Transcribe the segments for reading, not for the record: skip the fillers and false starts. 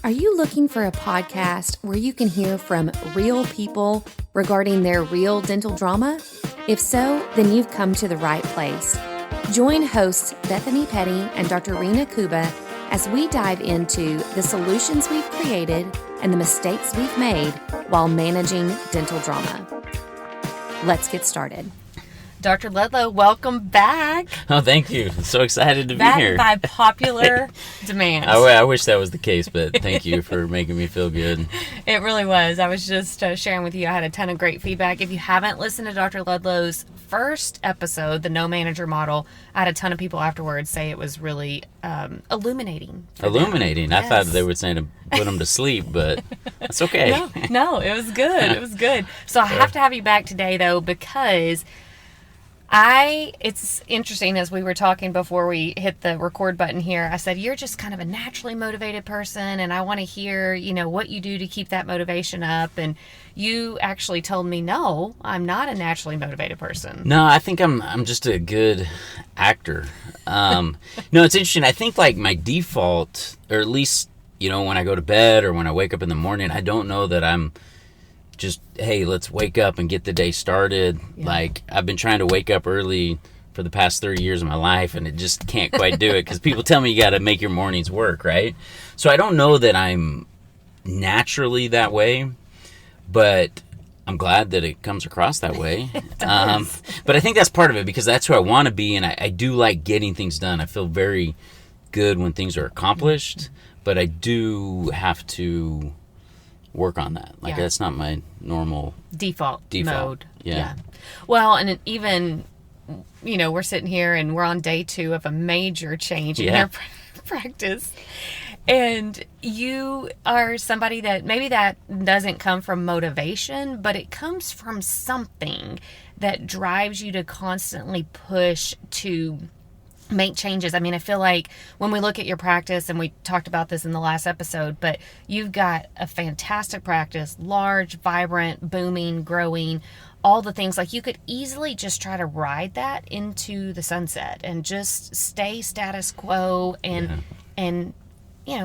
Are you looking for a podcast where you can hear from real people regarding their real dental drama? If so, then you've come to the right place. Join hosts Bethany Petty and Dr. Rena Kuba as we dive into the solutions we've created and the mistakes we've made while managing dental drama. Let's get started. Dr. Ludlow, welcome back. Oh, thank you. I'm so excited to be here. Back by popular demand. I wish that was the case, but thank you for making me feel good. It really was. I was just sharing with you. I had a ton of great feedback. If you haven't listened to Dr. Ludlow's first episode, the No Manager Model, I had a ton of people afterwards say it was really illuminating. Illuminating? Yes. I thought they were saying to put them to sleep, but that's okay. No, it was good. It was good. So I have to have you back today, though, because it's interesting, as we were talking before we hit the record button here, I said, you're just kind of a naturally motivated person, and I want to hear, what you do to keep that motivation up. And you actually told me, no, I'm not a naturally motivated person. No, I think I'm just a good actor. No, it's interesting. I think like my default, or at least, when I go to bed or when I wake up in the morning, I don't know that I'm just, hey, let's wake up and get the day started. Yeah. Like, I've been trying to wake up early for the past 30 years of my life, and it just can't quite do it because people tell me you got to make your mornings work, right? So I don't know that I'm naturally that way, but I'm glad that it comes across that way. But I think that's part of it because that's who I want to be, and I do like getting things done. I feel very good when things are accomplished, but I do have to work on that. Like, that's not my normal default mode. Yeah. Well, and even, we're sitting here and we're on day 2 of a major change in your practice. And you are somebody that maybe that doesn't come from motivation, but it comes from something that drives you to constantly push to make changes. I mean, I feel like when we look at your practice, and we talked about this in the last episode, but you've got a fantastic practice, large, vibrant, booming, growing, all the things. Like, you could easily just try to ride that into the sunset and just stay status quo and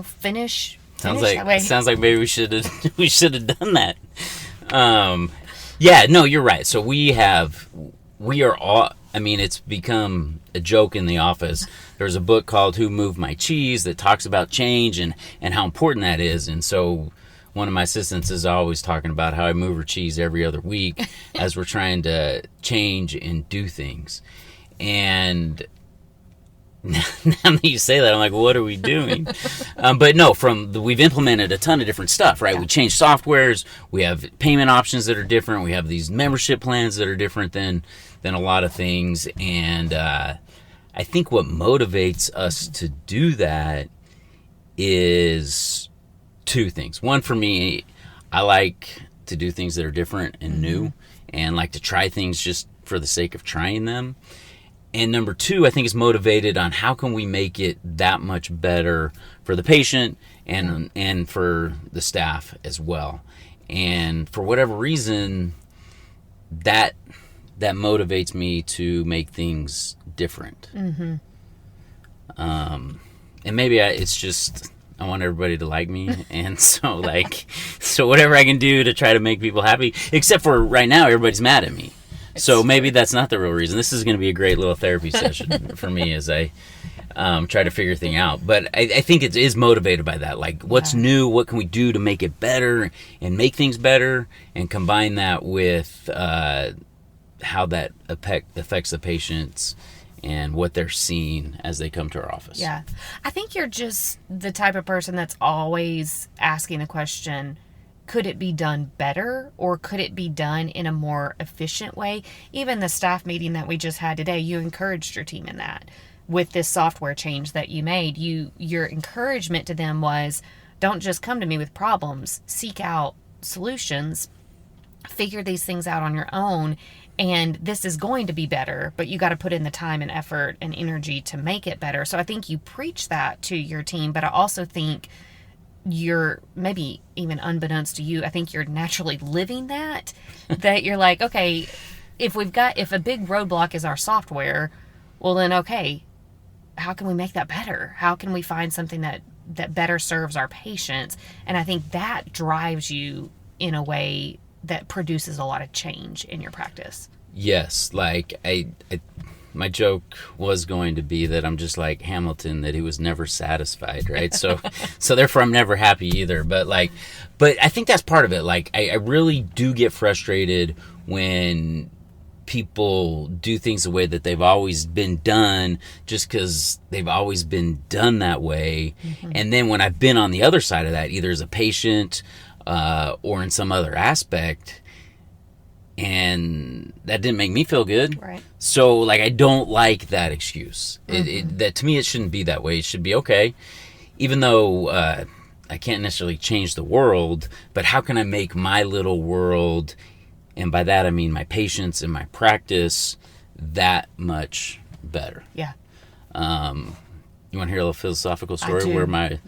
finish sounds that way. Sounds like maybe we should have done that. Yeah, no, you're right. So we are all, I mean, it's become a joke in the office. There's a book called Who Moved My Cheese that talks about change and how important that is. And so one of my assistants is always talking about how I move her cheese every other week as we're trying to change and do things. And now that you say that, I'm like, well, what are we doing? But no, we've implemented a ton of different stuff, right? Yeah. We changed softwares. We have payment options that are different. We have these membership plans that are different than a lot of things. And I think what motivates us to do that is 2 things. One, for me, I like to do things that are different and new, and like to try things just for the sake of trying them. And number 2, I think is motivated on how can we make it that much better for the patient and for the staff as well. And for whatever reason, that motivates me to make things different. Mm-hmm. And maybe it's just, I want everybody to like me. And so whatever I can do to try to make people happy, except for right now, everybody's mad at me. So maybe that's not the real reason. This is going to be a great little therapy session for me as I try to figure things out. But I think it is motivated by that. Like, what's new? What can we do to make it better and make things better? And combine that with how that affects the patients and what they're seeing as they come to our office. Yeah. I think you're just the type of person that's always asking the question, could it be done better, or could it be done in a more efficient way? Even the staff meeting that we just had today, you encouraged your team in that. With this software change that you made, your encouragement to them was, don't just come to me with problems, seek out solutions, figure these things out on your own, and this is going to be better, but you got to put in the time and effort and energy to make it better. So I think you preach that to your team, but I also think you're, maybe even unbeknownst to you, I think you're naturally living that you're like, okay, if a big roadblock is our software, well then, okay, how can we make that better? How can we find something that that better serves our patients. And I think that drives you in a way that produces a lot of change in your practice. Yes, like my joke was going to be that I'm just like Hamilton, that he was never satisfied, right? So therefore I'm never happy either. But I think that's part of it. Like I really do get frustrated when people do things the way that they've always been done, just because they've always been done that way. Mm-hmm. And then when I've been on the other side of that, either as a patient or in some other aspect, and that didn't make me feel good. Right. So like I don't like that excuse. Mm-hmm. That to me, it shouldn't be that way. It should be okay, even though I can't necessarily change the world, but how can I make my little world, and by that I mean my patients and my practice, that much better? Yeah. You want to hear a little philosophical story where my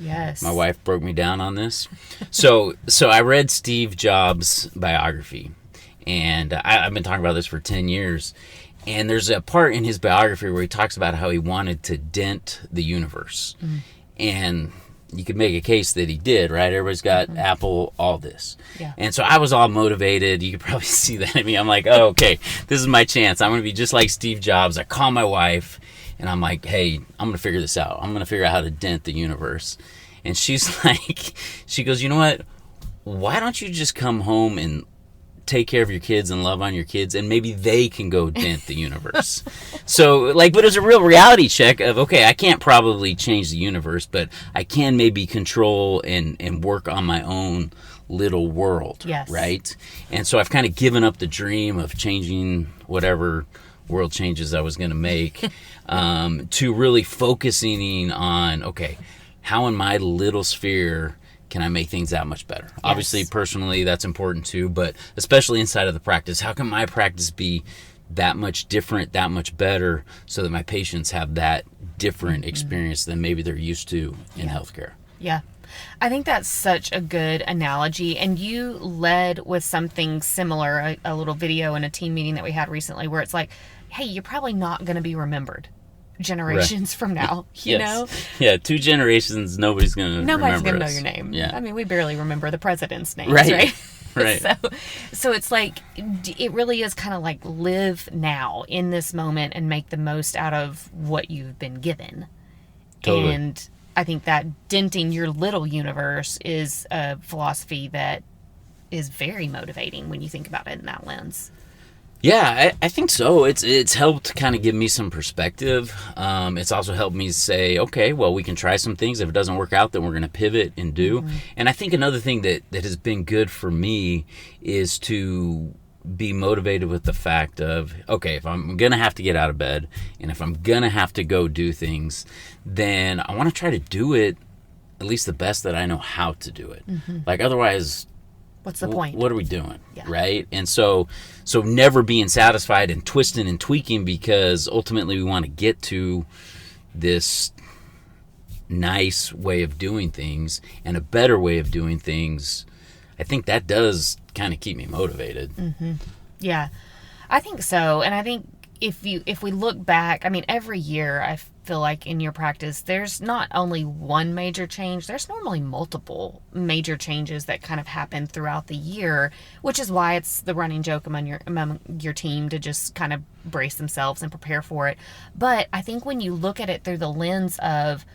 wife broke me down on this? So I read Steve Jobs' biography, and I've been talking about this for 10 years. And there's a part in his biography where he talks about how he wanted to dent the universe. Mm. And you could make a case that he did, right? Everybody's got Apple, all this. Yeah. And so I was all motivated. You could probably see that in me. I'm like, oh, okay, this is my chance. I'm going to be just like Steve Jobs. I call my wife, and I'm like, hey, I'm going to figure this out. I'm going to figure out how to dent the universe. And she's like, she goes, you know what? Why don't you just come home and take care of your kids and love on your kids, and maybe they can go dent the universe. So like, but it's a real reality check of, okay, I can't probably change the universe, but I can maybe control and work on my own little world. Yes. Right? And so I've kind of given up the dream of changing whatever world changes I was going to make to really focusing on, okay, how in my little sphere can I make things that much better? Yes. Obviously, personally, that's important too, but especially inside of the practice, how can my practice be that much different, that much better, so that my patients have that different experience than maybe they're used to in healthcare? Yeah. I think that's such a good analogy. And you led with something similar, a little video in a team meeting that we had recently, where it's like, hey, you're probably not going to be remembered generations from now, you know? Yeah, 2 generations, nobody's going to know your name. Yeah. I mean, we barely remember the president's names, right? Right. So it's like, it really is kind of like live now in this moment and make the most out of what you've been given. Totally. And I think that denting your little universe is a philosophy that is very motivating when you think about it in that lens. Yeah, I think so. It's helped kind of give me some perspective. It's also helped me say, okay, well, we can try some things. If it doesn't work out, then we're going to pivot and do. Mm-hmm. And I think another thing that has been good for me is to be motivated with the fact of, okay, if I'm going to have to get out of bed and if I'm going to have to go do things, then I want to try to do it at least the best that I know how to do it. Mm-hmm. Like, otherwise, what's the point? What are we doing? Yeah. Right? And so never being satisfied and twisting and tweaking, because ultimately we want to get to this nice way of doing things and a better way of doing things. I think that does kind of keep me motivated. Mm-hmm. Yeah, I think so. And I think if we look back, I mean, every year I feel like in your practice, there's not only one major change, there's normally multiple major changes that kind of happen throughout the year, which is why it's the running joke among your team to just kind of brace themselves and prepare for it. But I think when you look at it through the lens of,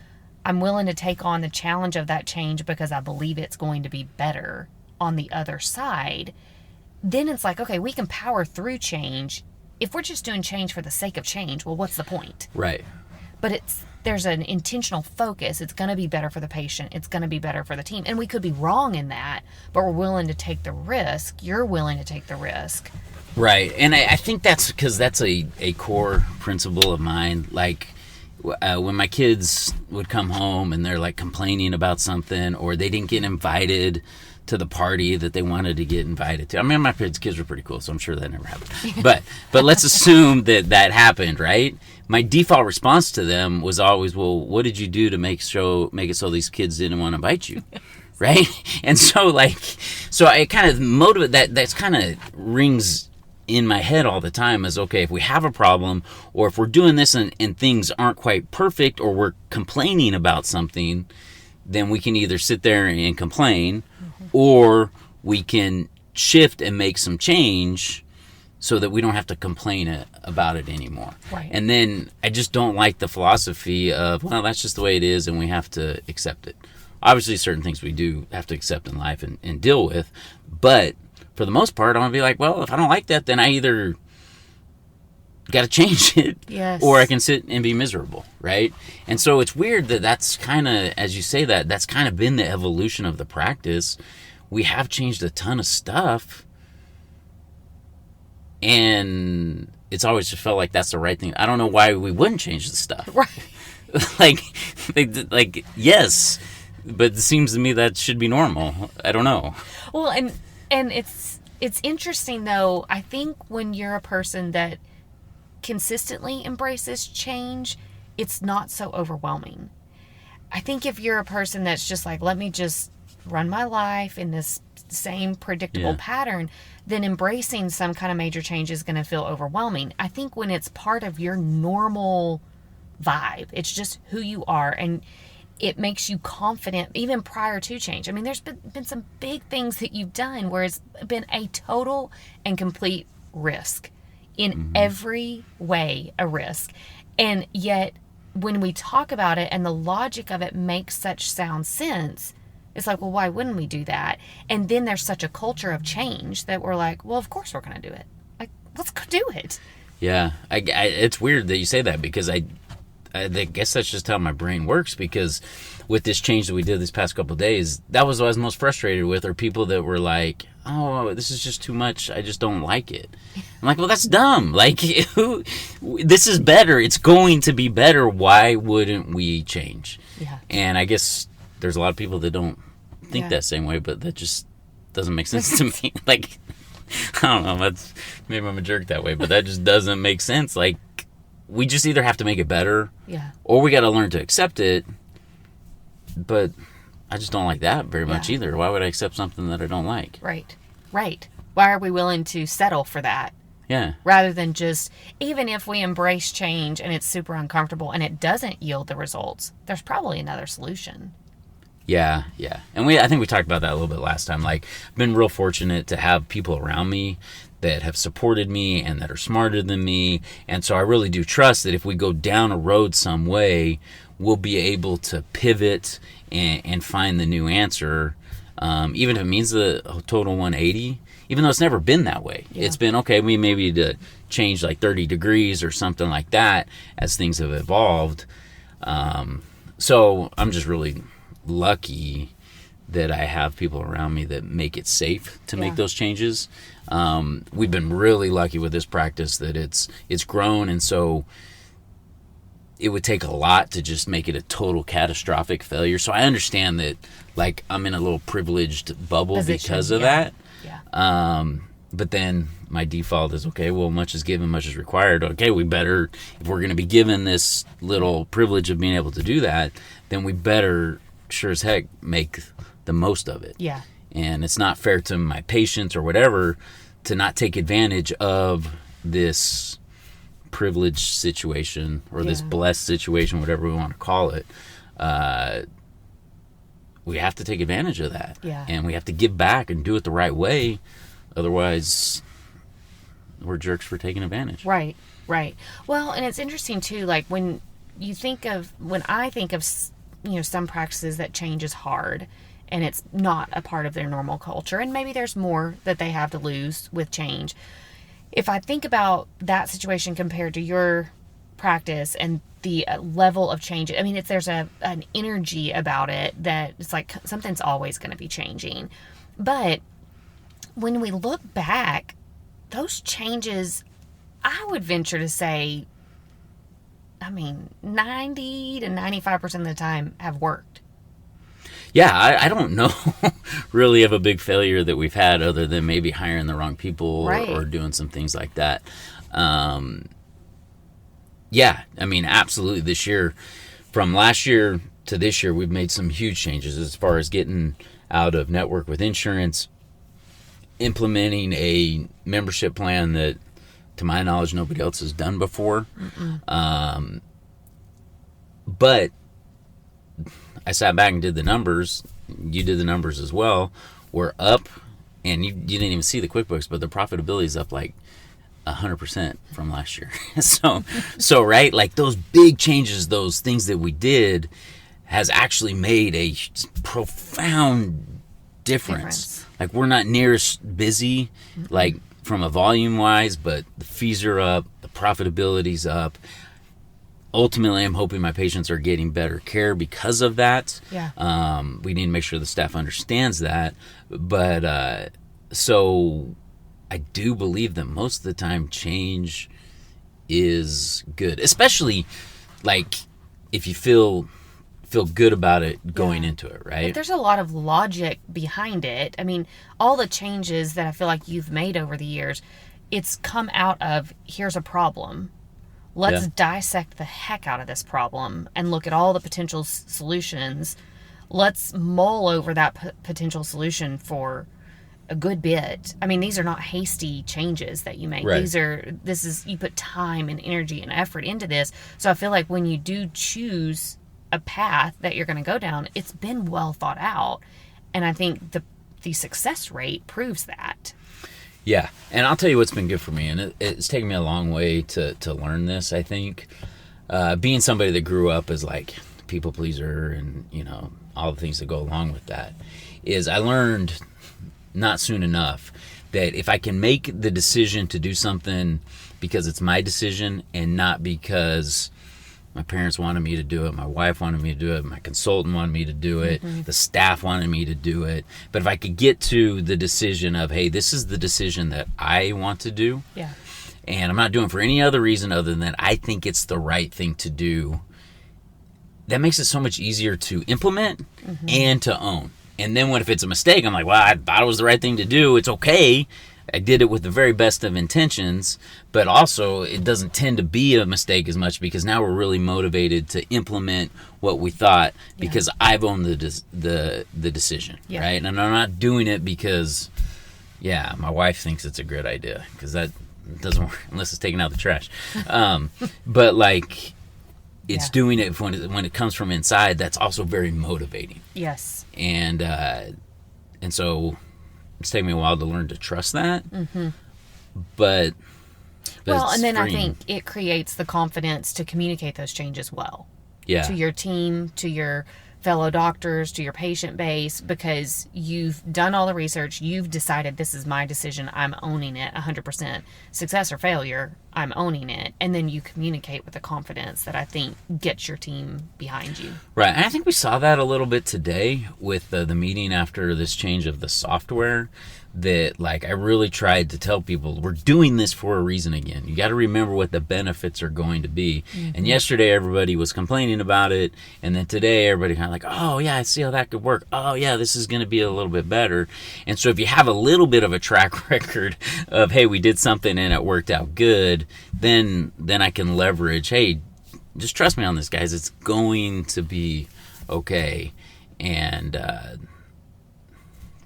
I'm willing to take on the challenge of that change because I believe it's going to be better on the other side, then it's like, okay, we can power through change. If we're just doing change for the sake of change, well, what's the point? Right. But there's an intentional focus. It's going to be better for the patient. It's going to be better for the team. And we could be wrong in that, but we're willing to take the risk. You're willing to take the risk. Right. And I think that's because that's a core principle of mine. Like, when my kids would come home and they're like complaining about something, or they didn't get invited to the party that they wanted to get invited to. I mean, my kids were pretty cool, so I'm sure that never happened. But let's assume that happened, right? My default response to them was always, well, what did you do to make it so these kids didn't want to invite you? Right? And so I kind of motivate that's kind of rings in my head all the time as, okay, if we have a problem, or if we're doing this and things aren't quite perfect, or we're complaining about something, then we can either sit there and complain, or we can shift and make some change so that we don't have to complain about it anymore. Right. And then I just don't like the philosophy of, well, that's just the way it is and we have to accept it. Obviously, certain things we do have to accept in life and deal with. But for the most part, I'm going to be like, well, if I don't like that, then I either got to change it, yes, or I can sit and be miserable, right? And so it's weird that that's kind of, as you say that, that's kind of been the evolution of the practice. We have changed a ton of stuff, and it's always just felt like that's the right thing. I don't know why we wouldn't change the stuff. Right. like, yes, but it seems to me that should be normal. I don't know. Well, and it's interesting, though. I think when you're a person that consistently embraces change, it's not so overwhelming. I think if you're a person that's just like, let me just run my life in this same predictable pattern, then embracing some kind of major change is going to feel overwhelming. I think when it's part of your normal vibe, it's just who you are, and it makes you confident even prior to change. I mean, there's been some big things that you've done where it's been a total and complete risk. In every way, a risk. And yet, when we talk about it and the logic of it makes such sound sense, it's like, well, why wouldn't we do that? And then there's such a culture of change that we're like, well, of course we're going to do it. Like, let's go do it. Yeah, it's weird that you say that, because I guess that's just how my brain works, because with this change that we did these past couple of days, that was what I was most frustrated with, are people that were like, oh, this is just too much, I just don't like it. I'm like, well, that's dumb. Like, this is better. It's going to be better. Why wouldn't we change? Yeah. And I guess there's a lot of people that don't think that same way, but that just doesn't make sense to me. Like, I don't know, maybe I'm a jerk that way, but that just doesn't make sense. Like, we just either have to make it better, or we got to learn to accept it. But I just don't like that very much either. Why would I accept something that I don't like? Right. Why are we willing to settle for that? Yeah. Rather than just, even if we embrace change and it's super uncomfortable and it doesn't yield the results, there's probably another solution. Yeah. And I think we talked about that a little bit last time. Like, I've been real fortunate to have people around me that have supported me and that are smarter than me. And so I really do trust that if we go down a road some way, we'll be able to pivot and find the new answer, even if it means the total 180, even though it's never been that way. Yeah. It's been, okay, we maybe to change like 30 degrees or something like that as things have evolved. So I'm just really lucky that I have people around me that make it safe to make those changes. We've been really lucky with this practice that it's grown, and so it would take a lot to just make it a total catastrophic failure. So I understand that, like, I'm in a little privileged bubble because of that. Yeah. But then my default is, okay, well, much is given, much is required. Okay, we better, if we're going to be given this little privilege of being able to do that, then we better sure as heck make the most of it. Yeah. And it's not fair to my patients or whatever to not take advantage of this privileged situation or this blessed situation, whatever we want to call it. We have to take advantage of that. Yeah. And we have to give back and do it the right way. Otherwise, we're jerks for taking advantage. Right. Well, and it's interesting too, like when I think of, some practices that change is hard and it's not a part of their normal culture, and maybe there's more that they have to lose with change. If I think about that situation compared to your practice and the level of change, I mean, there's an energy about it that it's like something's always going to be changing. But when we look back, those changes, I would venture to say, 90 to 95% of the time have worked. Yeah, I don't know really of a big failure that we've had other than maybe hiring the wrong people or doing some things like that. Absolutely. This year, from last year to this year, we've made some huge changes as far as getting out of network with insurance, implementing a membership plan that, to my knowledge, nobody else has done before. But I sat back and did the numbers. You did the numbers as well. We're up, and you didn't even see the QuickBooks, but the profitability is up like 100% from last year. so right, like those big changes, those things that we did, has actually made a profound difference. Like we're not near as busy, like from a volume wise, but the fees are up, the profitability's up. Ultimately, I'm hoping my patients are getting better care because of that. Yeah. We need to make sure the staff understands that. But so I do believe that most of the time change is good, especially like if you feel good about it going into it, right? But there's a lot of logic behind it. I mean, all the changes that I feel like you've made over the years, it's come out of, here's a problem. Let's dissect the heck out of this problem and look at all the potential solutions. Let's mull over that potential solution for a good bit. I mean, these are not hasty changes that you make. Right. You put time and energy and effort into this. So I feel like when you do choose a path that you're going to go down, it's been well thought out. And I think the success rate proves that. Yeah, and I'll tell you what's been good for me, and it's taken me a long way to learn this, I think. Being somebody that grew up as like people pleaser and, you know, all the things that go along with that, is I learned not soon enough that if I can make the decision to do something because it's my decision and not because my parents wanted me to do it, my wife wanted me to do it, my consultant wanted me to do it, the staff wanted me to do it. But if I could get to the decision of, hey, this is the decision that I want to do, and I'm not doing it for any other reason other than I think it's the right thing to do, that makes it so much easier to implement and to own. And then if it's a mistake, I'm like, well, I thought it was the right thing to do. It's okay. I did it with the very best of intentions, but also it doesn't tend to be a mistake as much because now we're really motivated to implement what we thought because I've owned the decision, right? And I'm not doing it because, my wife thinks it's a good idea, because that doesn't work unless it's taking out the trash. But like, it's doing it when it comes from inside. That's also very motivating. Yes. And so it's taken me a while to learn to trust that. But well, and then freeing. I think it creates the confidence to communicate those changes well. To your team, to your fellow doctors, to your patient base, because you've done all the research, you've decided this is my decision, I'm owning it 100%. Success or failure, I'm owning it. And then you communicate with the confidence that I think gets your team behind you. Right. And I think we saw that a little bit today with the meeting after this change of the software, that like I really tried to tell people we're doing this for a reason again. You got to remember what the benefits are going to be. And yesterday everybody was complaining about it, and then today everybody kind of like, oh yeah, I see how that could work. Oh yeah, this is going to be a little bit better. And so if you have a little bit of a track record of, hey, we did something and it worked out good, then I can leverage, hey, just trust me on this, guys. It's going to be okay. And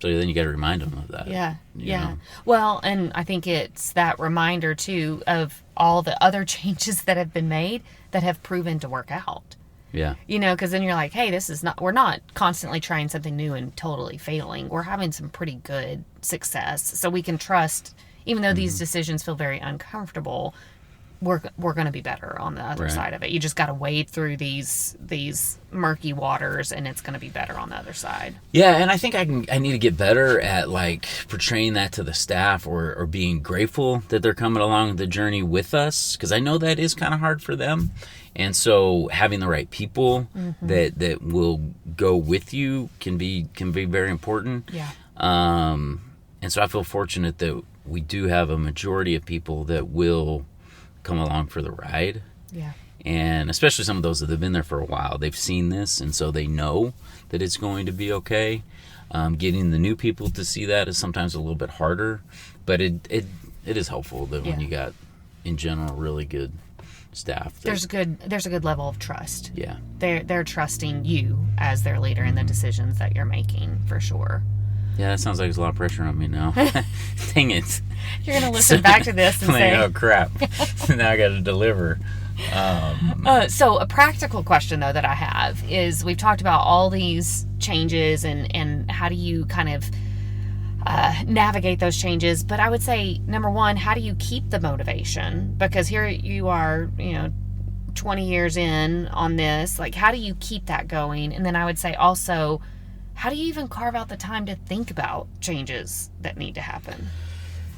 so then you got to remind them of that. Yeah. You know? Well, and I think it's that reminder too of all the other changes that have been made that have proven to work out. Yeah. You know, because then you're like, hey, we're not constantly trying something new and totally failing. We're having some pretty good success. So we can trust, even though these decisions feel very uncomfortable, we're going to be better on the other side of it. You just got to wade through these murky waters, and it's going to be better on the other side. Yeah, and I think I need to get better at like portraying that to the staff, or being grateful that they're coming along the journey with us, because I know that is kind of hard for them. And so having the right people that will go with you can be very important. Yeah. And so I feel fortunate that we do have a majority of people that will come along for the ride. Yeah. And especially some of those that have been there for a while, they've seen this, and so they know that it's going to be okay. Getting the new people to see that is sometimes a little bit harder, but it is helpful that when you got, in general, really good staff. There's a good level of trust. Yeah. They're trusting you as their leader in the decisions that you're making, for sure. Yeah, that sounds like there's a lot of pressure on me now. Dang it. You're going to listen back to this and say, oh, crap. Now I got to deliver. So a practical question, though, that I have is we've talked about all these changes and how do you kind of navigate those changes. But I would say, number one, how do you keep the motivation? Because here you are, 20 years in on this. Like, how do you keep that going? And then I would say also, how do you even carve out the time to think about changes that need to happen?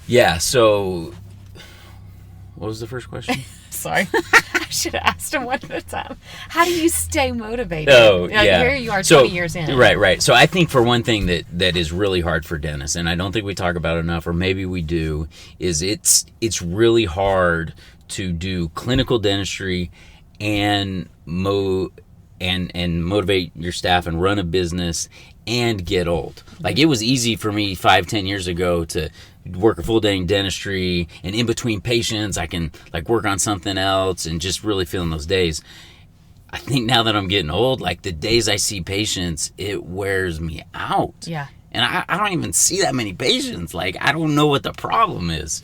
Yeah, so what was the first question? Sorry. I should have asked him one at a time. How do you stay motivated? Oh, yeah. Here you are 20 years in. Right. So I think for one thing that is really hard for dentists, and I don't think we talk about it enough, or maybe we do, is it's really hard to do clinical dentistry and motivate your staff and run a business and get old. Like, it was easy for me 5-10 years ago to work a full day in dentistry, and in between patients I can like work on something else and just really feeling those days. I think now that I'm getting old, like the days I see patients, it wears me out. Yeah. And I don't even see that many patients. Like, I don't know what the problem is.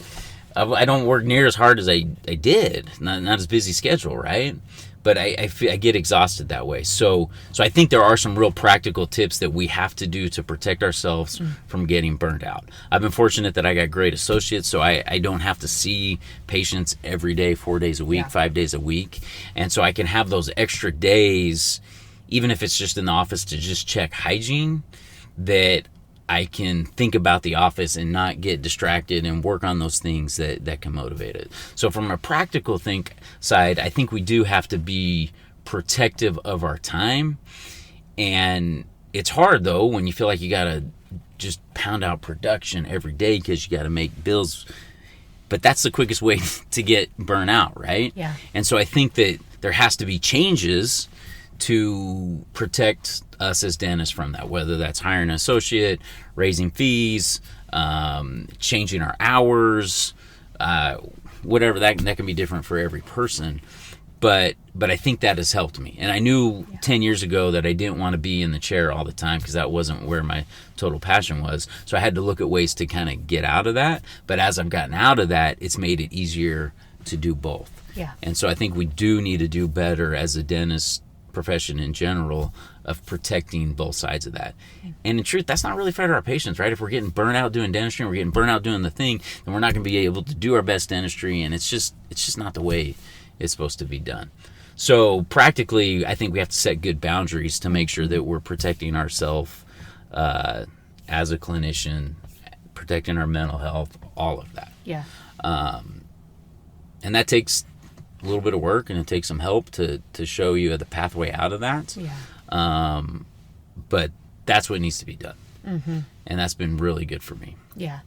I don't work near as hard as I did. Not as busy schedule, right? But I get exhausted that way. So I think there are some real practical tips that we have to do to protect ourselves from getting burnt out. I've been fortunate that I got great associates, so I don't have to see patients every day, 4 days a week, 5 days a week. And so I can have those extra days, even if it's just in the office, to just check hygiene, that I can think about the office and not get distracted and work on those things that can motivate it. So from a practical side, I think we do have to be protective of our time. And it's hard, though, when you feel like you got to just pound out production every day because you got to make bills. But that's the quickest way to get burnt out, right? Yeah. And so I think that there has to be changes to protect us as dentists from that, whether that's hiring an associate, raising fees, changing our hours, whatever. That can be different for every person. But I think that has helped me. And I knew 10 years ago that I didn't want to be in the chair all the time because that wasn't where my total passion was. So I had to look at ways to kind of get out of that. But as I've gotten out of that, it's made it easier to do both. Yeah. And so I think we do need to do better as a dentist profession in general of protecting both sides of that. And in truth, that's not really fair to our patients, right? If we're getting burnt out doing dentistry and we're getting burnt out doing the thing, then we're not going to be able to do our best dentistry, and it's just not the way it's supposed to be done. So practically, I think we have to set good boundaries to make sure that we're protecting ourselves as a clinician, protecting our mental health, all of that. Yeah. And that takes a little bit of work, and it takes some help to show you the pathway out of that. Yeah. But that's what needs to be done. Mm-hmm. And that's been really good for me. Yeah.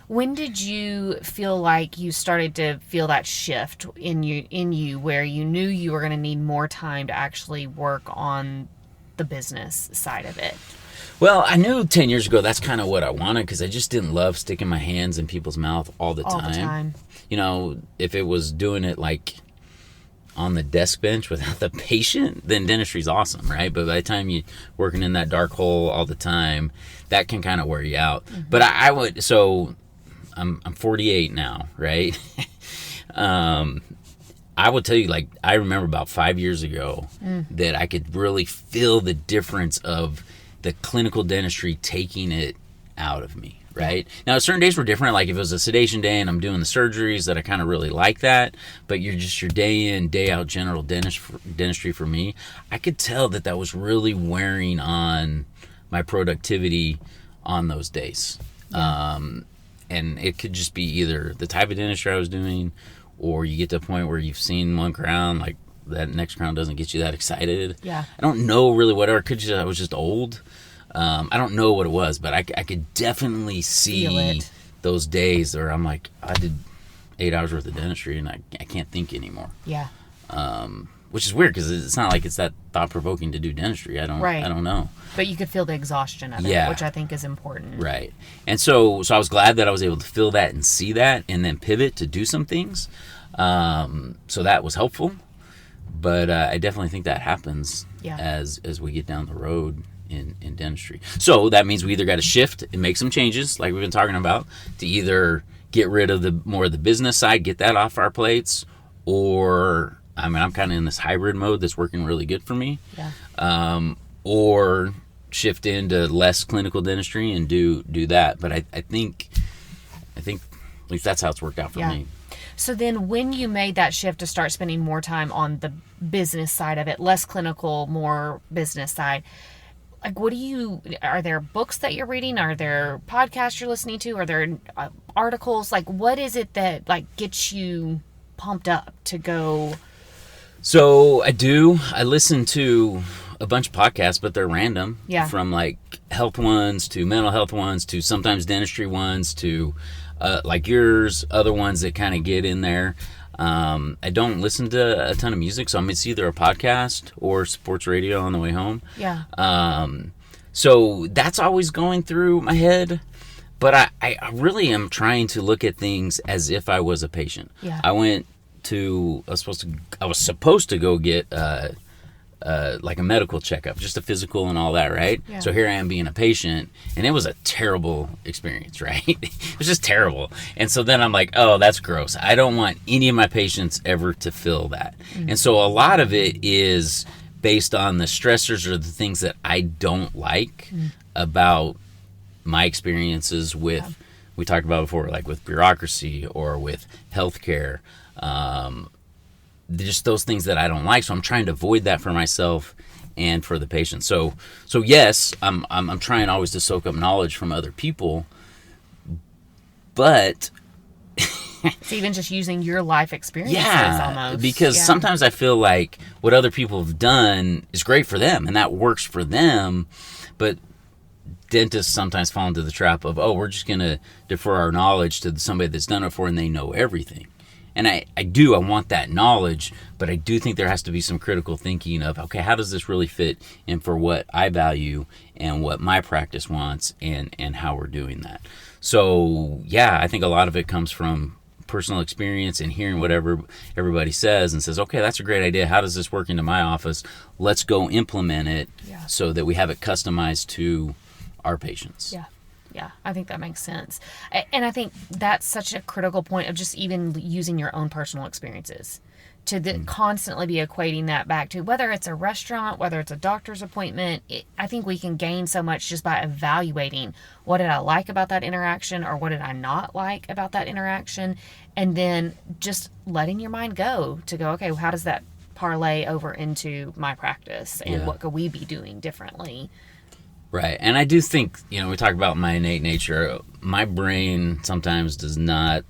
When did you feel like you started to feel that shift in you where you knew you were going to need more time to actually work on the business side of it? Well, I knew 10 years ago that's kind of what I wanted, because I just didn't love sticking my hands in people's mouth all the time. If it was doing it like on the desk bench without the patient, then dentistry's awesome, right? But by the time you're working in that dark hole all the time, that can kind of wear you out. Mm-hmm. But I'm 48 now, right? I will tell you, like, I remember about 5 years ago that I could really feel the difference of the clinical dentistry taking it out of me, right? Now, certain days were different. Like if it was a sedation day and I'm doing the surgeries, that I kind of really like that. But your day in, day out general dentistry for me, I could tell that was really wearing on my productivity on those days. Yeah. And it could just be either the type of dentistry I was doing, or you get to a point where you've seen one crown, like that next crown doesn't get you that excited. Yeah. I don't know really what, or I was just old. I don't know what it was, but I could definitely see those days where I'm like, I did 8 hours worth of dentistry and I can't think anymore. Yeah. Which is weird because it's not like it's that thought-provoking to do dentistry. I don't know. But you could feel the exhaustion of it, which I think is important. Right. And so I was glad that I was able to feel that and see that and then pivot to do some things. So that was helpful. But I definitely think that happens as we get down the road in dentistry. So that means we either got to shift and make some changes, like we've been talking about, to either get rid of more of the business side, get that off our plates, or I mean, I'm kind of in this hybrid mode that's working really good for me. Yeah. Or shift into less clinical dentistry and do that. But I think at least that's how it's worked out for me. So then when you made that shift to start spending more time on the business side of it, less clinical, more business side, like are there books that you're reading? Are there podcasts you're listening to? Are there articles? Like, what is it that like gets you pumped up to go? So I listen to a bunch of podcasts, but they're random. Yeah. From like health ones to mental health ones to sometimes dentistry ones to like yours, other ones that kind of get in there. I don't listen to a ton of music, so it's either a podcast or sports radio on the way home. Yeah. So that's always going through my head. But I really am trying to look at things as if I was a patient. Yeah. I was supposed to go get like a medical checkup, just a physical and all that, right? Yeah. So here I am being a patient, and it was a terrible experience, right? It was just terrible. And so then I'm like, oh, that's gross. I don't want any of my patients ever to feel that. Mm-hmm. And so a lot of it is based on the stressors or the things that I don't like about my experiences with, we talked about before, like with bureaucracy or with healthcare, just those things that I don't like. So I'm trying to avoid that for myself and for the patient. So yes, I'm trying always to soak up knowledge from other people, but it's even just using your life experiences almost. Because sometimes I feel like what other people have done is great for them and that works for them, but dentists sometimes fall into the trap of, we're just going to defer our knowledge to somebody that's done it before and they know everything. And I want that knowledge, but I do think there has to be some critical thinking of, okay, how does this really fit in for what I value and what my practice wants and how we're doing that. So, yeah, I think a lot of it comes from personal experience and hearing whatever everybody says and says, okay, that's a great idea. How does this work into my office? Let's go implement it so that we have it customized to our patients. Yeah, I think that makes sense. And I think that's such a critical point of just even using your own personal experiences to constantly be equating that back to whether it's a restaurant, whether it's a doctor's appointment. I think we can gain so much just by evaluating what did I like about that interaction or what did I not like about that interaction, and then just letting your mind go to go, okay, well, how does that parlay over into my practice and what could we be doing differently? Right. And I do think, we talk about my innate nature. My brain sometimes does not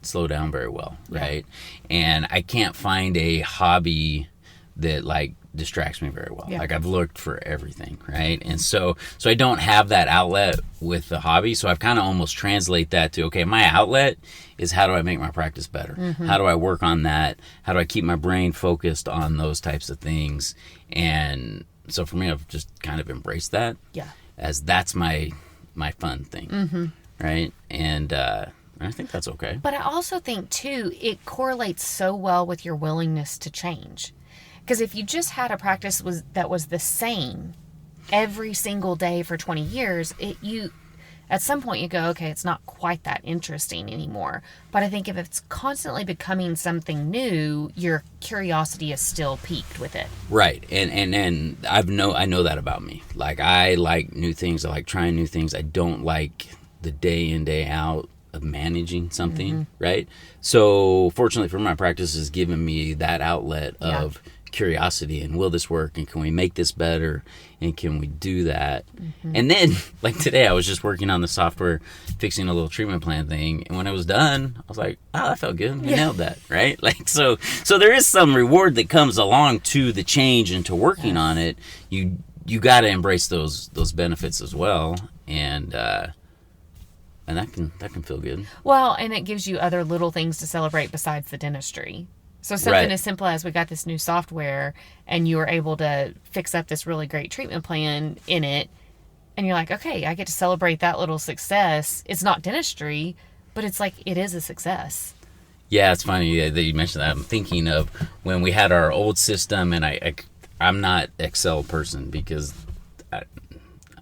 slow down very well, right? And I can't find a hobby that like distracts me very well. Like I've looked for everything, right? And so I don't have that outlet with the hobby. So I've kind of almost translate that to, okay, my outlet is how do I make my practice better? Mm-hmm. How do I work on that? How do I keep my brain focused on those types of things? And so for me, I've just kind of embraced that as that's my fun thing, right? And I think that's okay. But I also think, too, it correlates so well with your willingness to change. Because if you just had a practice that was the same every single day for 20 years, at some point you go, okay, it's not quite that interesting anymore. But I think if it's constantly becoming something new, your curiosity is still piqued with it. Right. And I know that about me. Like I like new things. I like trying new things. I don't like the day in, day out of managing something, right? So fortunately for my practice has given me that outlet of curiosity and will this work and can we make this better and can we do that? And then like today I was just working on the software fixing a little treatment plan thing, and when I was done I was like, oh, that felt good. I nailed that, right? Like so there is some reward that comes along to the change and to working on it. You got to embrace those benefits as well, and that can feel good. Well, and it gives you other little things to celebrate besides the dentistry. So something as simple as we got this new software and you were able to fix up this really great treatment plan in it, and you're like, okay, I get to celebrate that little success. It's not dentistry, but it's like it is a success. Yeah, it's funny that you mentioned that. I'm thinking of when we had our old system, and I'm not Excel person because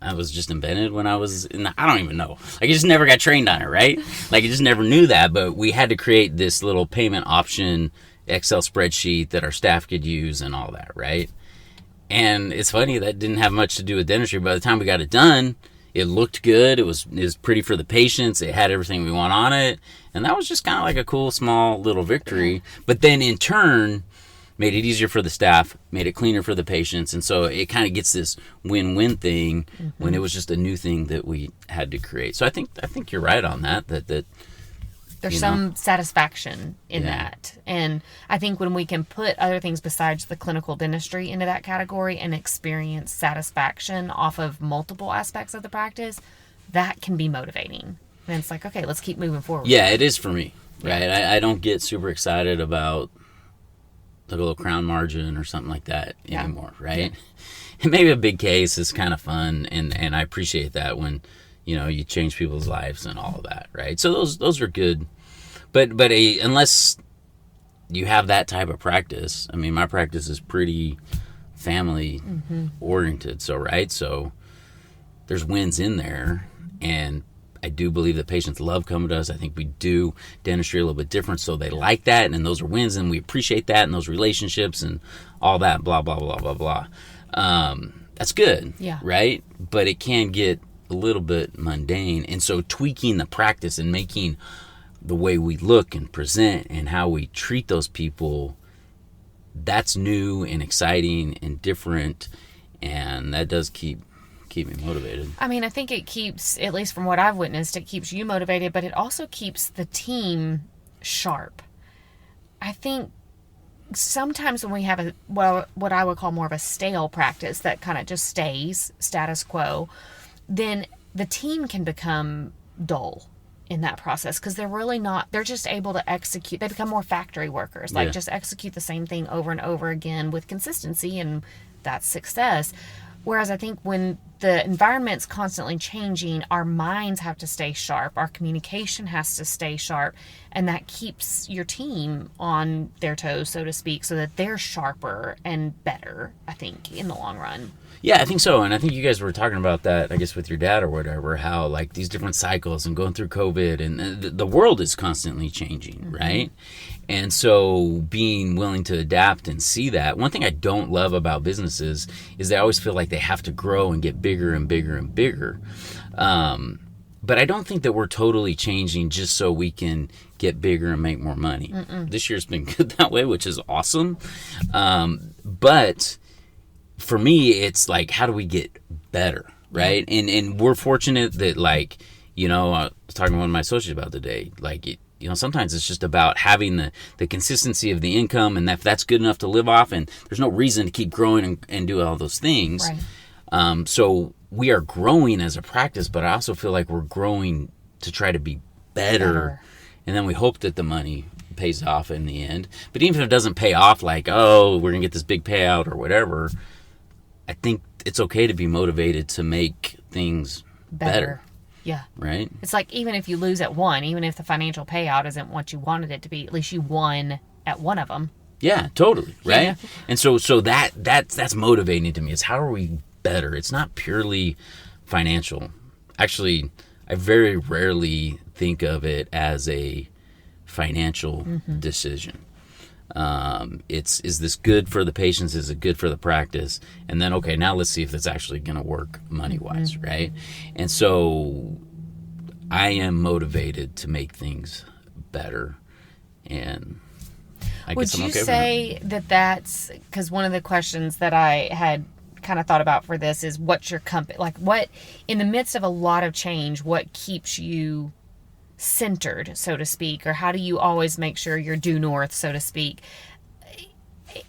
I was just invented when I was I don't even know. Like, I just never got trained on it, right? Like, I just never knew that. But we had to create this little payment option Excel spreadsheet that our staff could use and all that, right? And it's funny, that didn't have much to do with dentistry. By the time we got it done, it looked good. It was pretty for the patients. It had everything we want on it. And that was just kind of like a cool, small little victory. But then in turn, made it easier for the staff, made it cleaner for the patients. And so it kind of gets this win-win thing when it was just a new thing that we had to create. So I think you're right on that there's some satisfaction in that. And I think when we can put other things besides the clinical dentistry into that category and experience satisfaction off of multiple aspects of the practice, that can be motivating. And it's like, okay, let's keep moving forward. Yeah, it is for me, right? I don't get super excited about the little crown margin or something like that anymore, right? Yeah. And maybe a big case is kind of fun, and I appreciate that when, you change people's lives and all of that, right? So those are good. But unless you have that type of practice, I mean, my practice is pretty family oriented, so there's wins in there, and I do believe that patients love coming to us. I think we do dentistry a little bit different, so they like that, and those are wins, and we appreciate that, and those relationships and all that, blah, blah, blah, blah, blah. That's good, right? But it can get a little bit mundane, and so tweaking the practice and making the way we look and present and how we treat those people, that's new and exciting and different, and that does keep me motivated. I mean, I think it keeps, at least from what I've witnessed, it keeps you motivated, but it also keeps the team sharp. I think sometimes when we have what I would call more of a stale practice that kind of just stays status quo, then the team can become dull in that process, because they're just able to execute. They become more factory workers, just execute the same thing over and over again with consistency, and that's success. Whereas I think when the environment's constantly changing, our minds have to stay sharp, our communication has to stay sharp, and that keeps your team on their toes, so to speak, so that they're sharper and better, I think, in the long run. Yeah, I think so. And I think you guys were talking about that, I guess, with your dad or whatever, how like these different cycles and going through COVID, and the world is constantly changing, right? And so being willing to adapt and see that. One thing I don't love about businesses is they always feel like they have to grow and get bigger and bigger and bigger. But I don't think that we're totally changing just so we can get bigger and make more money. This year's been good that way, which is awesome. But for me, it's like, how do we get better, right? And we're fortunate that, like, I was talking to one of my associates about today, like, sometimes it's just about having the consistency of the income, and if that's good enough to live off, and there's no reason to keep growing and do all those things. Right. So we are growing as a practice, but I also feel like we're growing to try to be better. And then we hope that the money pays off in the end. But even if it doesn't pay off, like, we're going to get this big payout or whatever, I think it's okay to be motivated to make things better. Yeah. Right? It's like, even if you lose at one, even if the financial payout isn't what you wanted it to be, at least you won at one of them. Yeah, totally. Right? Yeah. And so that's motivating to me. It's how are we better? It's not purely financial. Actually, I very rarely think of it as a financial decision. Is this good for the patients? Is it good for the practice? And then, okay, now let's see if it's actually going to work money-wise, right? And so I am motivated to make things better, and I guess I'm okay with that. Would you say that that's, because one of the questions that I had kind of thought about for this is, what's your company, like, what, in the midst of a lot of change, what keeps you centered, so to speak, or how do you always make sure you're due north, so to speak?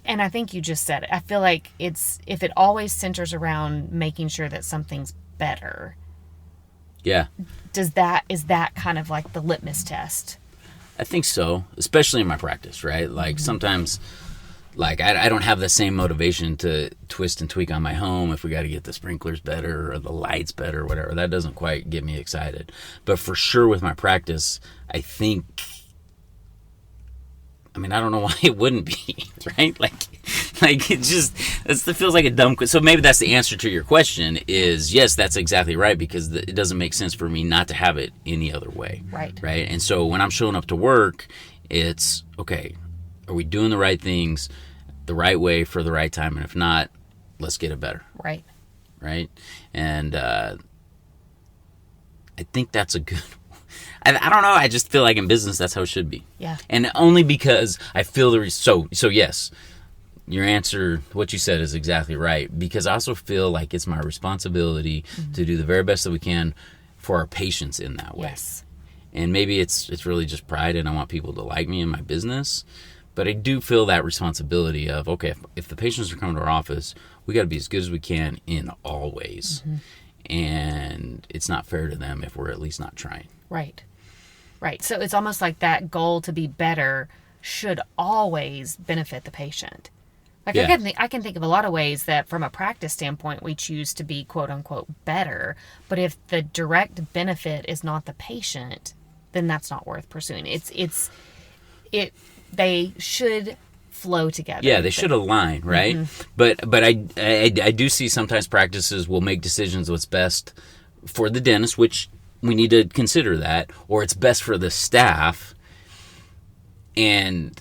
And I think you just said it. I feel like if it always centers around making sure that something's better. Yeah. Is that kind of like the litmus test? I think so, especially in my practice, right? Like sometimes, like I don't have the same motivation to twist and tweak on my home if we got to get the sprinklers better or the lights better or whatever. That doesn't quite get me excited. But for sure with my practice, I think, I mean, I don't know why it wouldn't be, right? Like it feels like a dumb question. So maybe that's the answer to your question is, yes, that's exactly right, because it doesn't make sense for me not to have it any other way. Right. Right. And so when I'm showing up to work, it's, okay, Are we doing the right things the right way for the right time? And if not, let's get it better. Right. Right? And I think that's a good... I don't know. I just feel like in business, that's how it should be. Yeah. And only because I feel so yes, your answer, what you said is exactly right. Because I also feel like it's my responsibility to do the very best that we can for our patients in that way. Yes. And maybe it's really just pride and I want people to like me in my business. But I do feel that responsibility of, okay, if the patients are coming to our office, we got to be as good as we can in all ways. And it's not fair to them if we're at least not trying. Right. Right. So it's almost like that goal to be better should always benefit the patient. Like Yeah. I can think of a lot of ways that from a practice standpoint, we choose to be quote unquote better. But if the direct benefit is not the patient, then that's not worth pursuing. They should flow together. Yeah, they should align, right? But I do see sometimes practices will make decisions what's best for the dentist, which we need to consider that, or it's best for the staff. And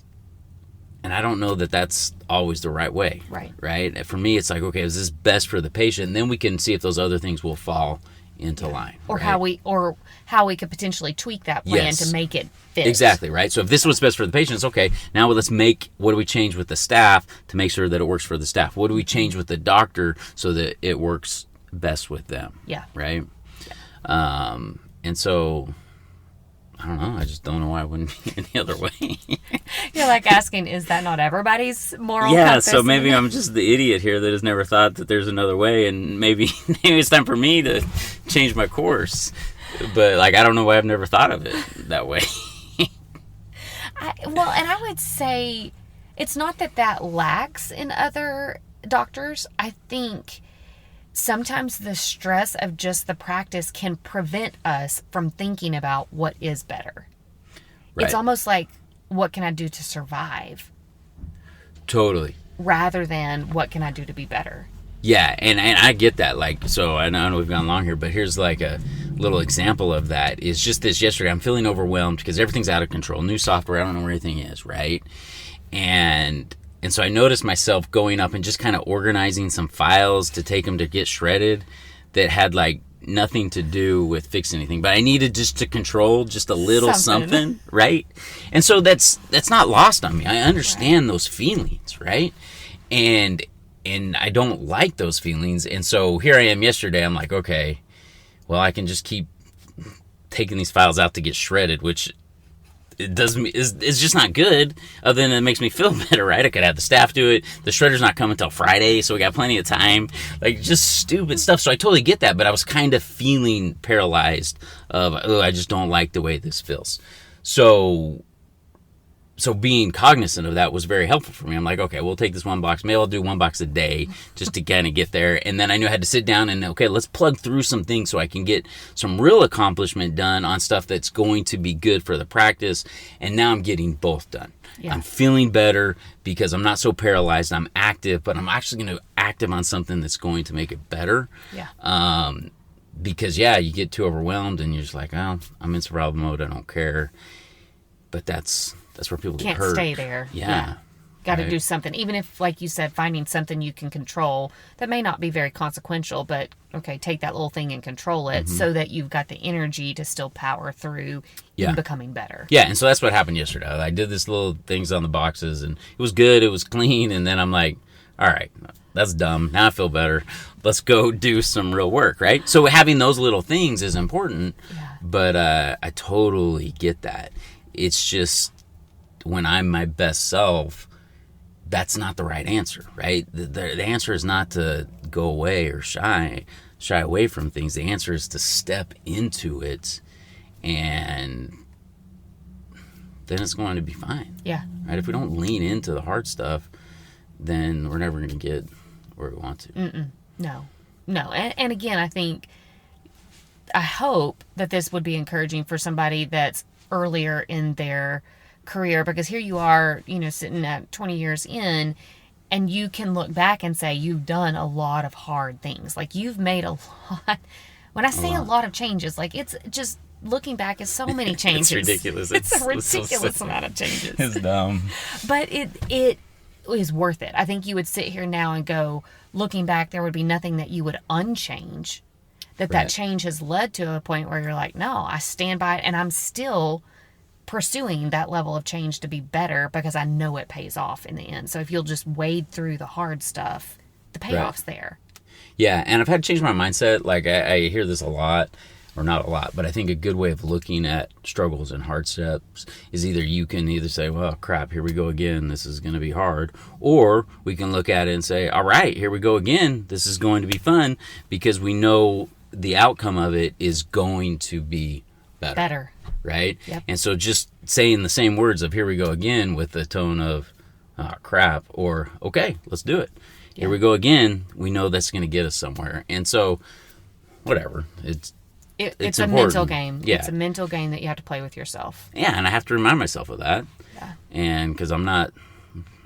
I don't know that that's always the right way. Right? For me, it's like, okay, is this best for the patient? And then we can see if those other things will fall into line. Or right? how we could potentially tweak that plan to make it fit. Exactly, right? So if this was best for the patients, okay, now what do we change with the staff to make sure that it works for the staff? What do we change with the doctor so that it works best with them? Yeah. Right? Yeah. And so, I don't know. I just don't know why it wouldn't be any other way. You're like asking, is that not everybody's moral compass? So maybe I'm just the idiot here that has never thought that there's another way, and maybe it's time for me to change my course. But, I don't know why I've never thought of it that way. And I would say it's not that lacks in other doctors. I think sometimes the stress of just the practice can prevent us from thinking about what is better. Right. It's almost like, what can I do to survive? Totally. Rather than, what can I do to be better? Yeah, and I get that. So I know we've gone long here, but here's a little example of that. Is just this yesterday. I'm feeling overwhelmed because everything's out of control. New software, I don't know where anything is, right? And so I noticed myself going up and just kind of organizing some files to take them to get shredded that had nothing to do with fixing anything, but I needed just to control just a little something, right? And so that's not lost on me. I understand those feelings, right? And I don't like those feelings. And so here I am yesterday. I'm like, okay, well, I can just keep taking these files out to get shredded, which it's just not good, other than it makes me feel better, right? I could have the staff do it. The shredder's not coming until Friday, so we got plenty of time. Just stupid stuff. So I totally get that, but I was kind of feeling paralyzed of, I just don't like the way this feels. So being cognizant of that was very helpful for me. I'm like, okay, we'll take this one box. Maybe I'll do one box a day just to kind of get there. And then I knew I had to sit down and, okay, let's plug through some things so I can get some real accomplishment done on stuff that's going to be good for the practice. And now I'm getting both done. Yeah. I'm feeling better because I'm not so paralyzed. I'm active, but I'm actually going to active on something that's going to make it better. Yeah. Because, you get too overwhelmed and you're just like, oh, I'm in survival mode. I don't care. But that's where people get hurt. Can't stay there. Yeah. Got to do something. Even if, like you said, finding something you can control that may not be very consequential, but, okay, take that little thing and control it so that you've got the energy to still power through and becoming better. Yeah, and so that's what happened yesterday. I did this little things on the boxes, and it was good. It was clean, and then I'm like, all right, that's dumb. Now I feel better. Let's go do some real work, right? So having those little things is important, but I totally get that. It's just when I'm my best self, that's not the right answer, right? The answer is not to go away or shy away from things. The answer is to step into it, and then it's going to be fine. Yeah. Right? If we don't lean into the hard stuff, then we're never going to get where we want to. No. And again, I hope that this would be encouraging for somebody that's earlier in their career, because here you are, sitting at 20 years in, and you can look back and say you've done a lot of hard things. You've made a lot. When I say a lot of changes, it's just looking back is so many changes. It's ridiculous. It's a ridiculous amount of changes. It's dumb. But it is worth it. I think you would sit here now and go, looking back, there would be nothing that you would unchange. That change has led to a point where you're like, no, I stand by it, and I'm still pursuing that level of change to be better because I know it pays off in the end. So if you'll just wade through the hard stuff, the payoff's there. Yeah, and I've had to change my mindset. Like, I hear this a lot, or not a lot, but I think a good way of looking at struggles and hard steps is you can either say, well, crap, here we go again, this is going to be hard, or we can look at it and say, all right, here we go again, this is going to be fun, because we know the outcome of it is going to be better. Right? Yep. And so just saying the same words of here we go again with the tone of crap, or okay, let's do it. Here we go again, we know that's going to get us somewhere. And so whatever, it's a mental game. Yeah. It's a mental game that you have to play with yourself. Yeah, and I have to remind myself of that. Yeah. And because I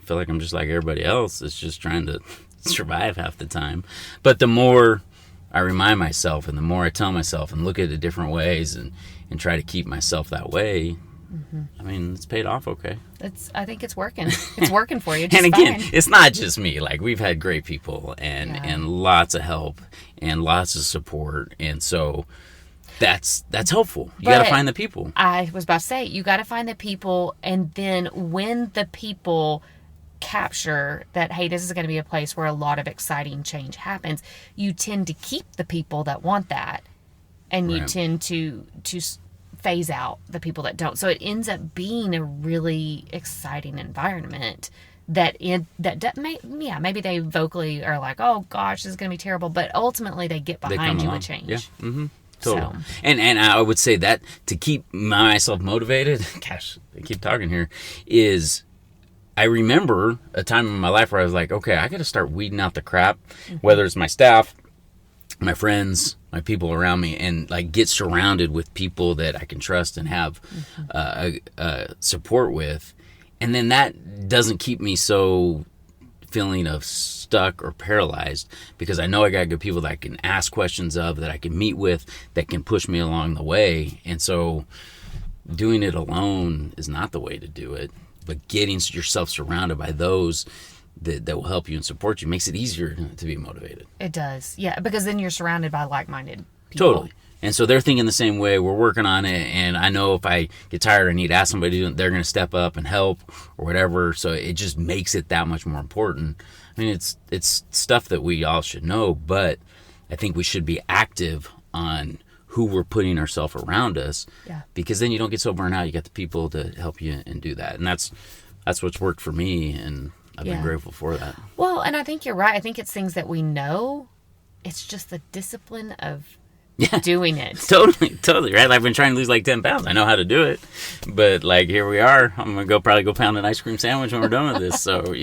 feel like I'm just like everybody else. It's just trying to survive half the time. But the more I remind myself, and the more I tell myself and look at it different ways and try to keep myself that way, I mean, it's paid off okay. I think it's working. It's working for you. And again, fine. it's not just me. Like, we've had great people and lots of help and lots of support. And so that's helpful. You got to find the people. I was about to say, you got to find the people, and then when the people capture that, hey, this is going to be a place where a lot of exciting change happens, you tend to keep the people that want that, and you tend to phase out the people that don't. So it ends up being a really exciting environment maybe they vocally are like, oh gosh, this is going to be terrible, but ultimately they get behind you with change. Yeah. Mm-hmm. Totally. So. And I would say that to keep myself motivated, gosh, I keep talking here, is I remember a time in my life where I was like, okay, I got to start weeding out the crap, whether it's my staff, my friends, my people around me, and like get surrounded with people that I can trust and have support with. And then that doesn't keep me so feeling of stuck or paralyzed, because I know I got good people that I can ask questions of, that I can meet with, that can push me along the way. And so doing it alone is not the way to do it, but getting yourself surrounded by those that will help you and support you makes it easier to be motivated. It does. Yeah, because then you're surrounded by like-minded people. Totally. And so they're thinking the same way. We're working on it, and I know if I get tired or need to ask somebody, they're going to step up and help or whatever. So it just makes it that much more important. I mean, it's stuff that we all should know, but I think we should be active on who we're putting ourselves around us, because then you don't get so burnt out. You got the people to help you and do that, and that's what's worked for me, and I've been grateful for that. Well, and I think you're right. I think it's things that we know. It's just the discipline of doing it. Totally, right? I've been trying to lose like 10 pounds. I know how to do it, but like, here we are. I'm going to probably go pound an ice cream sandwich when we're done with this. So,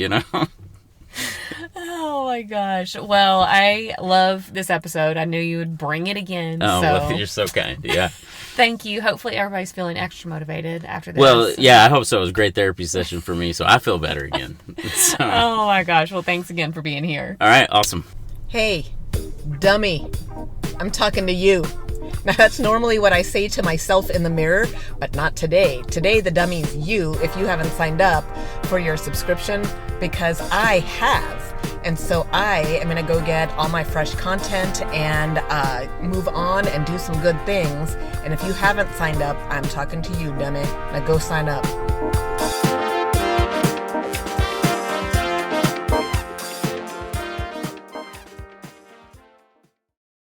Oh my gosh. Well, I love this episode. I knew you would bring it again. Well, you're so kind. Yeah. Thank you. Hopefully everybody's feeling extra motivated after this. Well, yeah, I hope so. It was a great therapy session for me, so I feel better again. So. Oh my gosh. Well, thanks again for being here. All right. Awesome. Hey, dummy. I'm talking to you. Now, that's normally what I say to myself in the mirror, but not today. Today, the dummy's you if you haven't signed up for your subscription, because I have. And so I am going to go get all my fresh content and move on and do some good things. And if you haven't signed up, I'm talking to you, dummy. Now go sign up.